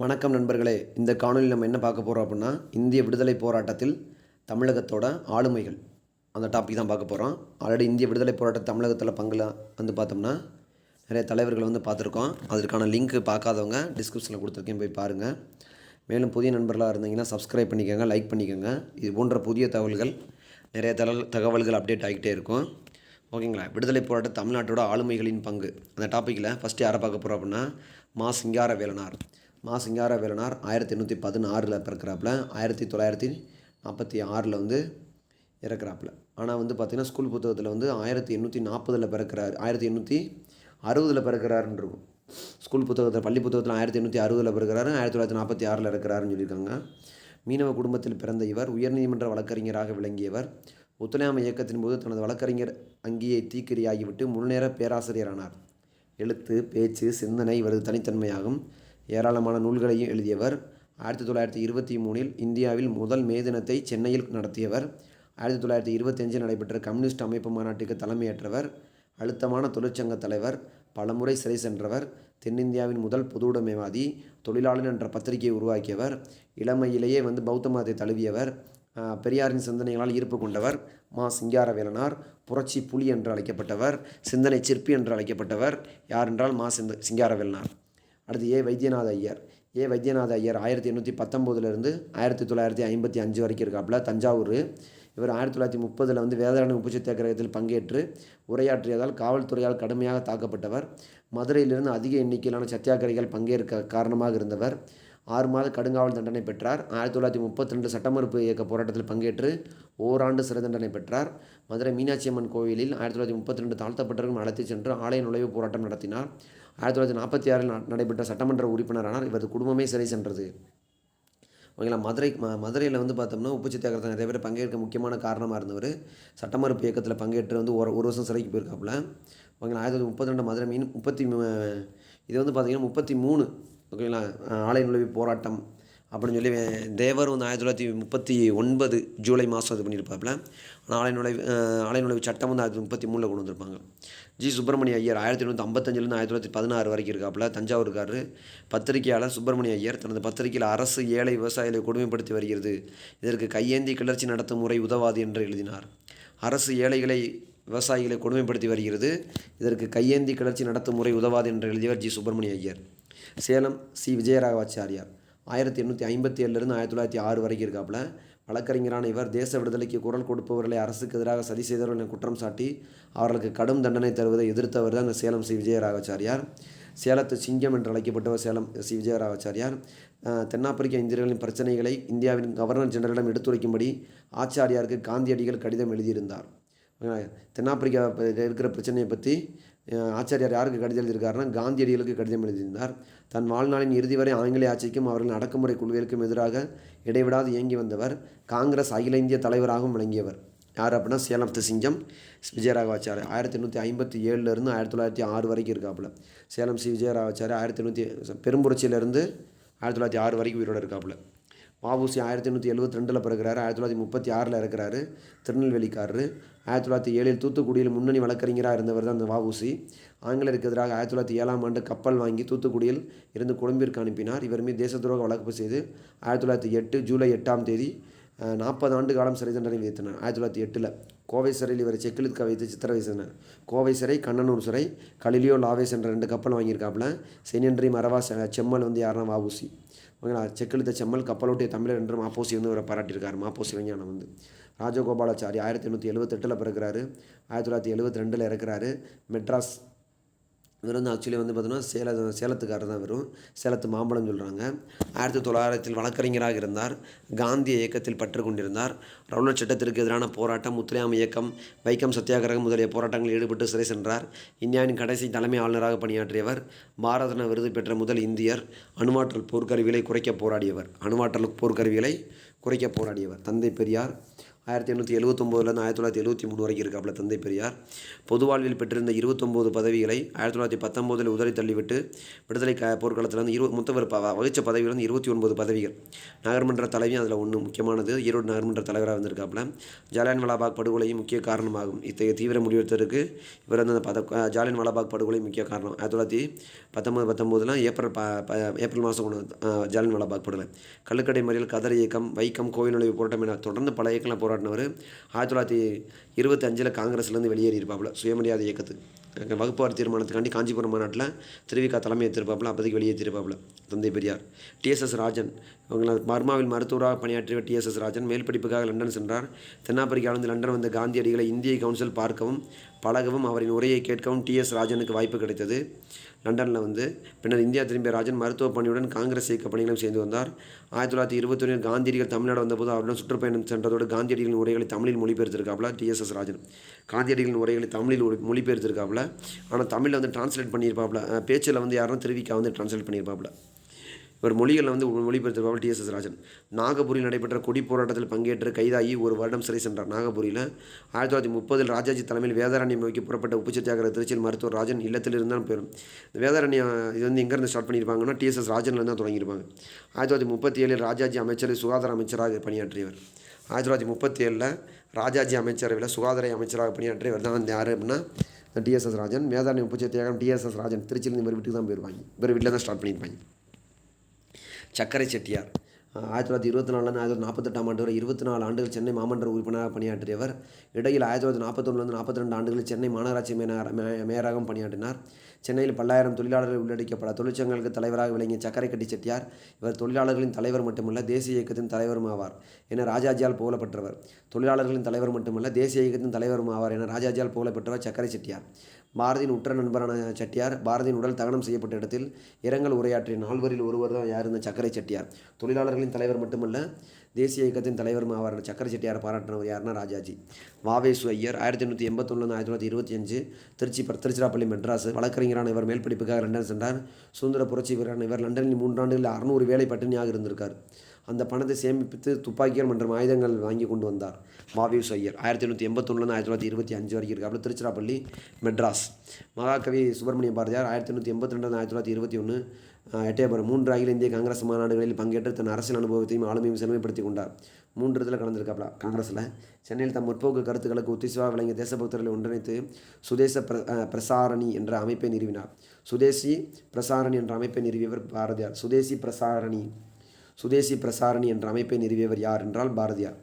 வணக்கம் நண்பர்களே. இந்த காணொலியில் நம்ம என்ன பார்க்க போகிறோம் அப்படின்னா, இந்திய விடுதலை போராட்டத்தில் தமிழகத்தோட ஆளுமைகள் அந்த டாபிக் தான் பார்க்க போகிறோம். ஆல்ரெடி இந்திய விடுதலை போராட்ட தமிழகத்தில் பங்குல பார்த்தோம்னா நிறைய தலைவர்கள் பார்த்துருக்கோம். அதற்கான லிங்க் பார்க்காதவங்க டிஸ்கிரிப்ஷனில் கொடுத்துருக்கேன், போய் பாருங்கள். மேலும் புதிய நண்பர்களாக இருந்தீங்கன்னா சப்ஸ்கிரைப் பண்ணிக்கோங்க, லைக் பண்ணிக்கோங்க. இது போன்ற புதிய தகவல்கள் நிறைய தகவல்கள் அப்டேட் ஆகிக்கிட்டே இருக்கும். ஓகேங்களா. விடுதலை போராட்ட தமிழ்நாட்டோட ஆளுமைகளின் பங்கு அந்த டாப்பிக்கில் ஃபஸ்ட்டு யாரை பார்க்க போகிறோம் அப்படின்னா, மா. சிங்காரவேலனார். 1816 பிறக்கிறாப்புல. 1946 இறக்குறாப்புல. ஆனால் பார்த்திங்கன்னா ஸ்கூல் புத்தகத்தில் 1840 பிறக்கிறார், 1860 பிறக்கிறாருன்னு இருக்கும். ஸ்கூல் புத்தகத்தில், பள்ளி புத்தகத்தில் 1860 பிறக்கிறாரு, 1946 இறக்குறாருன்னு சொல்லியிருக்காங்க. மீனவ குடும்பத்தில் பிறந்த இவர் உயர்நீதிமன்ற வழக்கறிஞராக விளங்கியவர். ஒத்துழையாமை இயக்கத்தின் போது தனது வழக்கறிஞர் அங்கியை தீக்கிரையாகிவிட்டு முழுநேர பேராசிரியரானார். எழுத்து, பேச்சு, சிந்தனை இவரது தனித்தன்மையாகும். ஏராளமான நூல்களையும் எழுதியவர். 1923 இந்தியாவில் முதல் மே தினத்தை சென்னையில் நடத்தியவர். 1925 நடைபெற்ற கம்யூனிஸ்ட் அமைப்பு மாநாட்டுக்கு தலைமையேற்றவர். அழுத்தமான தொழிற்சங்க தலைவர். பலமுறை சிறை சென்றவர். தென்னிந்தியாவின் முதல் பொதுவுடைமைவாதி. தொழிலாளர் என்ற பத்திரிகையை உருவாக்கியவர். இளமையிலேயே பௌத்த மதத்தை தழுவியவர். பெரியாரின் சிந்தனைகளால் ஈர்ப்பு கொண்டவர். மா. சிங்காரவேலனார் புரட்சி புலி என்று அழைக்கப்பட்டவர். சிந்தனை சிற்பி என்று அழைக்கப்பட்டவர். யார் என்றால் மா. சிங்காரவேலனார். அடுத்து வைத்தியநாத ஐயர். வைத்தியநாத ஐயர் 1819 1955 வரைக்கும் இருக்காப்புல, தஞ்சாவூர். இவர் 1930 வேதாரண்யம் உப்பு சத்தியாகிரகத்தில் பங்கேற்று உரையாற்றியதால் காவல்துறையால் கடுமையாக தாக்கப்பட்டவர். மதுரையிலிருந்து அதிக எண்ணிக்கையிலான சத்தியாகிரகிகள் பங்கேற்க காரணமாக இருந்தவர். 6 மாத கடுங்காவல் தண்டனை பெற்றார். 1932 சட்டமறுப்பு இயக்க போராட்டத்தில் பங்கேற்று ஓராண்டு சிறை தண்டனை பெற்றார். மதுரை மீனாட்சி அம்மன் கோவிலில் 1932 தாழ்த்தப்பட்டவர்கள் அழைத்து சென்று ஆலய நுழைவு போராட்டம் நடத்தினார். 1946 நடைபெற்ற சட்டமன்ற உறுப்பினரானார். இவரது குடும்பமே சிறை சென்றது. ஓகேங்களா. மதுரையில் பார்த்தோம்னா உப்பு சத்தியாகிரகத்தில் நிறைய பேர் பங்கேற்க முக்கியமான காரணமாக இருந்தவர். சட்டமறுப்பு இயக்கத்தில் பங்கேற்று ஒரு வருஷம் சிறைக்கு போயிருக்காப்புல. ஓகேங்களா. 1932 மதுரை இது பார்த்திங்கன்னா 33. ஓகேங்களா. ஆலய நுழைவு போராட்டம் அப்படின்னு சொல்லி தேவர் 1939 ஜூலை மாதம் இது பண்ணியிருப்பாப்புல. ஆனால் ஆலய நுழைவு சட்டம் 1933 கொண்டு வந்திருப்பாங்க. ஜி. சுப்பிரமணிய ஐயர் 1955 1916 வரைக்கும் இருக்காப்புல, தஞ்சாவூர்காரர். பத்திரிகையாளர் சுப்பிரமணிய ஐயர் தனது பத்திரிகையில் அரசு ஏழை விவசாயிகளை கொடுமைப்படுத்தி வருகிறது, இதற்கு கையேந்தி கிளர்ச்சி நடத்தும் முறை உதவாது என்று எழுதினார். அரசு ஏழைகளை விவசாயிகளை கொடுமைப்படுத்தி வருகிறது, இதற்கு கையேந்தி கிளர்ச்சி நடத்தும் முறை உதவாது என்று எழுதியவர் ஜி. சுப்பிரமணிய ஐயர். சேலம் சி. விஜயராகவாச்சாரியார் 1857 1906 வரைக்கும் இருக்காப்புல. வழக்கறிஞரான இவர் தேச விடுதலைக்கு குரல் கொடுப்பவர்களை அரசுக்கு எதிராக சதி செய்தவர்கள் என குற்றம் சாட்டி அவர்களுக்கு கடும் தண்டனை தருவதை எதிர்த்தவர் தான் சேலம் சி. விஜயராகவாச்சாரியார். சேலத்து சிங்கம் என்று அழைக்கப்பட்டவர் சேலம் சி. விஜயராகவாச்சாரியார். தென்னாப்பிரிக்க இந்தியர்களின் பிரச்சனைகளை இந்தியாவின் கவர்னர் ஜெனரலிடம் எடுத்துரைக்கும்படி ஆச்சாரியாருக்கு காந்தியடிகள் கடிதம் எழுதியிருந்தார். தென்னாப்பிரிக்கா இருக்கிற பிரச்சனையை பற்றி ஆச்சாரியார் யாருக்கு கடிதம் எழுதியிருக்காருன்னா காந்தியடிகளுக்கு கடிதம் எழுதியிருந்தார். தன் வாழ்நாளின் இறுதி வரை ஆங்கிலேய ஆட்சிக்கும் அவர்களின் அடக்குமுறை கொள்கைகளுக்கும் எதிராக இடைவிடாது இயங்கி வந்தவர். காங்கிரஸ் அகில இந்திய தலைவராகவும் விளங்கியவர். யார் அப்படின்னா சேலத்து சிங்கம் விஜயராகவாச்சாரியார். 1857 1906 வரைக்கும் இருக்காப்புல. சேலம் சி. விஜயராகவாச்சாரியார் பெரும்புரட்சியிலேருந்து 1906 வரைக்கும் உயிரோடு இருக்காப்புல. வஉசி 1872 பிறகுறாரு. 1936 இறக்குறாரு. திருநெல்வேலிக்காரரு. 1907 தூத்துக்குடியில் முன்னணி வழக்கறிஞராக இருந்தவர் தான் அந்த வஉசி. ஆங்கிலேயருக்கு எதிராக 1907 கப்பல் வாங்கி தூத்துக்குடியில் இருந்து கொழும்பிற்கு அனுப்பினார். இவர் மீது தேச துரோக வழக்கு செய்து 1908 ஜூலை 8 40 ஆண்டு காலம் சிறை தண்டனை விதித்தனர். 1908 கோவை சிறையில் இவரை செக்கிழுக்க வைத்து சித்திரவதை செய்தனர். கோவை சிறை, கண்ணனூர் சிறை, கலிலியோ லாவேஸ் என்ற 2 கப்பல் வாங்கியிருக்காப்புல. செனியன்றி மரவா செம்மல் யாருன்னா வஉசி. ஓகேங்களா. செக்கிழுத்த செம்மல் கப்பலோட்டிய தமிழர் என்று மாப்போசி இவரை பாராட்டியிருக்கார். மாப்போசி விஞ்ஞானம் ராஜகோபாலாச்சாரி 1878 பிறகுறாரு. 1972 இறக்குறாரு. மெட்ராஸ். இவர் ஆக்சுவலி பார்த்தோன்னா சேலத்துக்காரர் தான். வெறும் சேலத்து மாம்பழம் சொல்கிறாங்க. 1900 வழக்கறிஞராக இருந்தார். காந்திய இயக்கத்தில் பற்று கொண்டிருந்தார். ரவுலட் சட்டத்திற்கு எதிரான போராட்டம், ஒத்துழையாமை இயக்கம், வைக்கம் சத்தியாகிரகம் முதலிய போராட்டங்களில் ஈடுபட்டு சிறை சென்றார். இந்தியாவின் கடைசி தலைமை ஆளுநராக பணியாற்றியவர். பாரத ரத்னா விருது பெற்ற முதல் இந்தியர். அணுவாற்றல் போர்க்கருவிகளை குறைக்க போராடியவர். தந்தை பெரியார் 1879 1973 வரைக்கும் இருக்காப்புல தந்தை பெரியார். பொது வாழ்வில் பெற்றிருந்த 29 பதவிகளை 1919 உதறி தள்ளிவிட்டு விடுதலை போர்க்காலத்தில் வந்து மூத்தவர் வகித்த பதவிகள் வந்து 29 பதவிகள். நகர்மன்ற தலைவி அதில் ஒன்று முக்கியமானது. ஈரோடு நகர்மன்ற தலைவராக இருந்திருக்காப்புல. ஜாலியன் வாலாபாக் படுகொலையும் முக்கிய காரணமாகும். இத்தகைய தீவிர முடிவெடுத்ததற்கு இவர் வந்து அந்த ஜாலியன் வாலாபாக் படுகொலை முக்கிய காரணம். 1919 ஏப்ரல் மாதம் ஜாலியன் வாலாபாக் படுகொலை. கள்ளுக்கடை மறியல், கதர் இயக்கம், வைக்கம், கோயில் நுழைவு போராட்டம் என தொடர்ந்து பல இயக்கங்களை போராடினவர். 1925 காங்கிரஸ்லேருந்து வெளியேறியிருப்பாப்புல சுயமரியாதை இயக்கத்துக்கு. வகுப்பார் தீர்மானத்துக்காண்டி காஞ்சிபுரம் மாநாட்டில் திருவிக தலைமை ஏற்றிருப்பாப்புல. அப்போதைக்கு வெளியேற்றிருப்பாப்புல தந்தை பெரியார். டிஎஸ்எஸ் ராஜன் இவங்களை பர்மாவில் மருத்துவராக பணியாற்றிய டிஎஸ்எஸ் ராஜன் மேல் படிப்புக்காக லண்டன் சென்றார். தென்னாப்பிரிக்காவிலிருந்து லண்டன் வந்த காந்தியடிகளை இந்திய கவுன்சில் பார்க்கவும் பழகவும் அவரின் உரையை கேட்கவும் டிஎஸ் ராஜனுக்கு வாய்ப்பு கிடைத்தது. லண்டனில் வந்து பின்னர் இந்தியா திரும்பிய ராஜன் மருத்துவ பணியுடன் காங்கிரஸ் இயக்க பணிகளும் செய்து வந்தார். 1921 காந்தியடிகள் தமிழ்நாடு வந்தபோது அவருடன் சுற்றுப்பயணம் சென்றதோடு காந்தியடிகளின் உரைகளை தமிழில் மொழிபெயர்த்திருக்காப்புல டிஎஸ்எஸ் ராஜன். காந்தியடிகளின் உரைகளை தமிழில் மொழிபெயர்த்திருக்காப்புல. ஆனால் தமிழில் வந்து டிரான்ஸ்லேட் பண்ணியிருப்பாப்புல. பேச்சில் வந்து யாரும் திருவிக்கா வந்து டிரான்ஸ்லேட் பண்ணியிருப்பாப்புல. இவர் மொழிகளில் வந்து மொழிபெயர்த்திருப்பாப்புல டிஎஸ்எஸ் ராஜன். நாகபுரியில் நடைபெற்ற கொடி போராட்டத்தில் பங்கேற்று கைதாகி ஒரு வருடம் சிறை சென்றார். நாகபுரியில் 1930 ராஜாஜி தலைமையில் வேதாரண்யம் நோக்கி புறப்பட்ட உப்பு சத்தியாகிரக திருச்சியில் மருத்துவர் ராஜன் இல்லத்தில் இருந்தால் பெறும். வேதாரண்யம் இது வந்து எங்கேருந்து ஸ்டார்ட் பண்ணியிருப்பாங்கன்னா டிஎஸ்எஸ் ராஜன்லேருந்து தான் தொடங்கியிருப்பாங்க. 1937 ராஜாஜி அமைச்சர் சுகாதார அமைச்சராக பணியாற்றியவர். 1937 ராஜாஜி அமைச்சரவையில் சுகாதார அமைச்சராக பணியாற்றியவர் தான் வந்து யார் அப்படின்னா டிஎஸ்எஸ் ராஜன். வேதாரண்யம் உப்பு சத்தியாகிரகம் டிஎஸ்எஸ் ராஜன் திருச்சியிலேருந்து இவர் வீட்டுக்கு தான் போயிருப்பாங்க. இவர் வீட்டில் தான் ஸ்டார்ட் பண்ணியிருப்பாங்க. சக்கரை செட்டியார் 1924 1948 ஆண்டு வரை 24 ஆண்டுகள் சென்னை மாமன்ற உறுப்பினராக பணியாற்றியவர். இடையில் 1941 42 ஆண்டுகளில் சென்னை மாநகராட்சி மேயராகவும் பணியாற்றினார். சென்னையில் பல்லாயிரம் தொழிலாளர்கள் உள்ளடக்கிய தொழிற்சங்கங்களுக்கு தலைவராக விளங்கிய சக்கரை கட்டி செட்டியார் இவர் தொழிலாளர்களின் தலைவர் மட்டுமல்ல தேசிய இயக்கத்தின் தலைவரும் ஆவார் என ராஜாஜியால் புகழப்பெற்றவர். தொழிலாளர்களின் தலைவர் மட்டுமல்ல தேசிய இயக்கத்தின் தலைவரும் ஆவார் என ராஜாஜியால் புகழப்பெற்றவர் சக்கரை செட்டியார். பாரதியின் உற்ற நண்பரான செட்டியார் பாரதியின் உடல் தகனம் செய்யப்பட்ட இடத்தில் இரங்கல் உரையாற்றிய நால்வரில் ஒருவர் தான் யார் இந்த சக்கரை செட்டியார். தொழிலாளர்களின் தலைவர் மட்டுமல்ல தேசிய இயக்கத்தின் தலைவரும் ஆவார் சக்கரை செட்டியார் பாராட்டினவர் யாருன்னா ராஜாஜி. வாவேசு ஐயர் 1881 1925 திருச்சிராப்பள்ளி மெட்ராஸ். வழக்கறிஞரான இவர் மேல் படிப்புக்காக லண்டன் சென்றார். சுதந்திர புரட்சி வீரரான இவர் லண்டனில் 3 ஆண்டுகளில் 600 வேலை பட்டினியாக இருந்திருக்கார். அந்த பணத்தை சேமித்து துப்பாக்கிகள் மற்றும் ஆயுதங்கள் வாங்கி கொண்டு வந்தார். வாவேசு ஐயர் 1881 1925 வரைக்கும் இருக்காப்புல திருச்சிராப்பள்ளி மெட்ராஸ். மகாகவி சுப்பிரமணிய பாரதியார் 1882 1921 எட்டயபுரம் 3 அகில இந்திய காங்கிரஸ் மாநாடுகளில் பங்கேற்று தன் அரசியல் அனுபவத்தையும் ஆளுமையும் செழுமைப்படுத்தி கொண்டார். 3 இடத்துல கலந்துருக்காப்புல காங்கிரஸில். சென்னையில் தம் முற்போக்கு கருத்துக்களுக்கு ஒத்திசைவாக விளங்கிய தேசபக்தர்களை ஒன்றிணைத்து சுதேச பிரசாரணி என்ற அமைப்பை நிறுவினார். சுதேசி பிரசாரணி என்ற அமைப்பை நிறுவியவர் பாரதியார். சுதேசி பிரசாரணி என்ற அமைப்பை நிறுவியவர் யார் என்றால் பாரதியார்.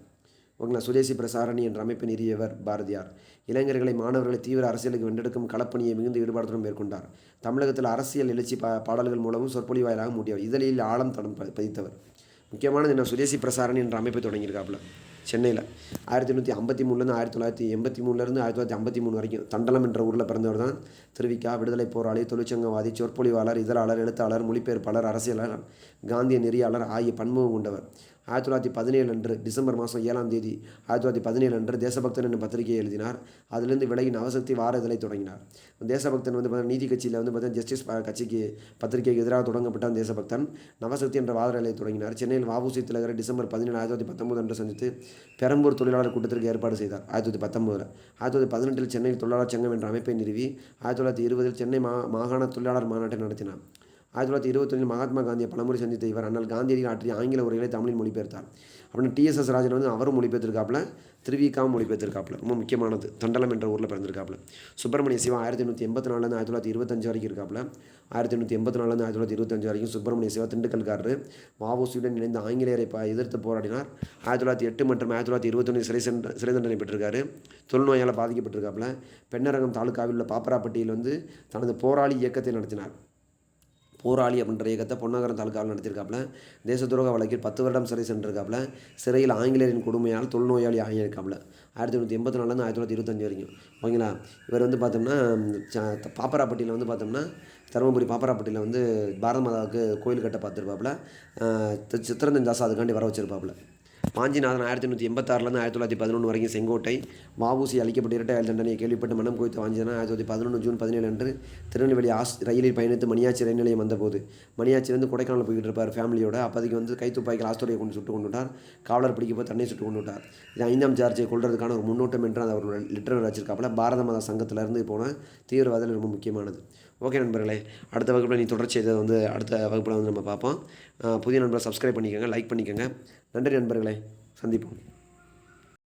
ஓகேங்களா. சுதேசி பிரசாரணி என்ற அமைப்பை நிறுவியவர் பாரதியார். இளைஞர்களை மாணவர்களை தீவிர அரசியலுக்கு வென்றெடுக்கும் களப்பணியை மிகுந்த ஈடுபாட்டுடன் மேற்கொண்டார். தமிழகத்தில் அரசியல் எழுச்சி பாடல்கள் மூலமும் சொற்பொழி வாயிலாக மூட்டியவர். இதழில் ஆழம் தடம் பதித்தவர். முக்கியமானது என்ன சுதேசி பிரசாரணி என்ற அமைப்பை தொடங்கியிருக்காப்புல சென்னையில் 1853 1983 1953 வரைக்கும். தண்டலம் என்ற ஊரில் பிறந்தவர் தான் திருவிக்கா. விடுதலை போராளி, தொழிற்சங்கவாதி, சொற்பொழிவாளர், இதழாளர், எழுத்தாளர், மொழிபெயர்ப்பாளர், அரசியலாளர், காந்திய நெறியாளர் ஆகிய பன்முகம் கொண்டவர். 1917 அன்று டிசம்பர் மாதம் 7ஆம் தேதி 1917 அன்று தேசபக்தன் என்ற பத்திரிகையை எழுதினார். அதிலிருந்து விலகி நவசக்தி வார இதழை தொடங்கினார். தேசபக்தன் வந்து நீதி கட்சியில் வந்து பார்த்தீங்கன்னா ஜஸ்டிஸ் கட்சிக்கு பத்திரிகைக்கு எதிராக தொடங்கப்பட்ட தேசபக்தன் நவசக்தி என்ற வார இதழை தொடங்கினார். சென்னையில் வ.உ.சி. திலகரை டிசம்பர் 17 1919 அன்று சந்தித்து பெரம்பூர் தொழிலாளர் கூட்டத்திற்கு ஏற்பாடு செய்தார். 1919 1918 சென்னையில் தொழிலாளர் சங்கம் என்ற அமைப்பை நிறுவி 1920 சென்னை மாகாண தொழிலாளர் மாநாட்டை நடத்தினார். 1921 மகாத்மா காந்தியை பலமுறை சந்தித்த இவர் அண்ணல் காந்தியடிகள் ஆற்றிய ஆங்கில உரைகளை தமிழில் மொழிபெயர்த்தார். அப்படின்னு டிஎஸ்எஸ் ராஜன் வந்து அவரும் மொழிபெயர்த்திருக்காப்புல, திருவிக்காவும் மொழிபெயர்த்திருக்காப்புல. ரொம்ப முக்கியமானது. தண்டலம் என்ற ஊரில் பிறந்திருக்காப்புல. சுப்பிரமணிய சிவா 1884 1925 வரைக்கும் இருக்காப்புல. 1884 1925 வரைக்கும் சுப்பிரமணிய சிவா திண்டுக்கல்காரரு. வ.உ.சியுடன் இணைந்து ஆங்கிலேயரை எதிர்த்து போராடினார். 1908 மற்றும் 1921 சிறை தண்டனை பெற்றிருக்காரு. தொழுநோயால் பாதிக்கப்பட்டிருக்காப்புல. பெண்ணரங்கம் தாலுக்காவில் உள்ள பாப்பராப்பட்டியில் வந்து தனது போராளி இயக்கத்தை நடத்தினார். போராளி அப்படின்ற இயக்கத்தை பொன்னகரம் தாலுக்காவில் நடத்தியிருக்காப்புல. தேச துரோக வழக்கில் 10 வருடம் சிறை சென்றிருக்காப்புல. சிறையில் ஆங்கிலேயரின் கொடுமையால் தொழுநோயாளி ஆகியிருக்காப்புல. 1984 1925 வரைக்கும். ஓகேங்களா. இவர் வந்து பார்த்தோம்னா பாப்பராப்பட்டியில் வந்து பார்த்தோம்னா தருமபுரி பாப்பராப்பட்டியில் வந்து பாரத மாதாவுக்கு கோயில் கட்ட பார்த்துருப்பாப்புல. சித்திரஞ்சன் தாஸ் அதுக்காண்டி வர வச்சுருப்பாப்புல. வாஞ்சிநாதன் 1886லேருந்து 1911 வரைக்கும் செங்கோட்டை. வ.உ.சி அளிக்கப்பட்ட இரட்டை ஆயுள் தண்டனையை கேள்விப்பட்டு மனம் கோய்த்த வாஞ்சிநாதன் 1911 ஜூன் 17 அன்று திருநெல்வேலி ரயிலில் பயணித்து மணியாச்சி ரயில் நிலையம் வந்தபோது, மணியாச்சி கொடைக்கானல் போய்கிட்டு இருப்பார் ஃபேமிலியோட. அப்போதைக்கு கைத்துப்பாக்கியில் ஆஸ்திரேலியா கொண்டு சுட்டு கொண்டு விட்டார். காவலர் பிடிக்க போய் தன்னை சுட்டு கொண்டு விட்டார். இது 5ஆம் ஜார்ஜை கொள்றதுக்கான ஒரு முன்னோட்டம் என்று அதை ஒரு லெட்டர் வச்சிருக்காப்புல. பாரத மாதா சங்கத்திலேருந்து போன தீவிரவாதம் ரொம்ப முக்கியமானது. ஓகே நண்பர்களே, அடுத்த வகுப்பில் நீ தொடர்ச்சி இதை அடுத்த வகுப்பில் நம்ம பார்ப்போம். புதிய நண்பரை சப்ஸ்கிரைப் பண்ணிக்கோங்க, லைக் பண்ணிக்கோங்க. நன்றி நண்பர்களே, சந்திப்போம்.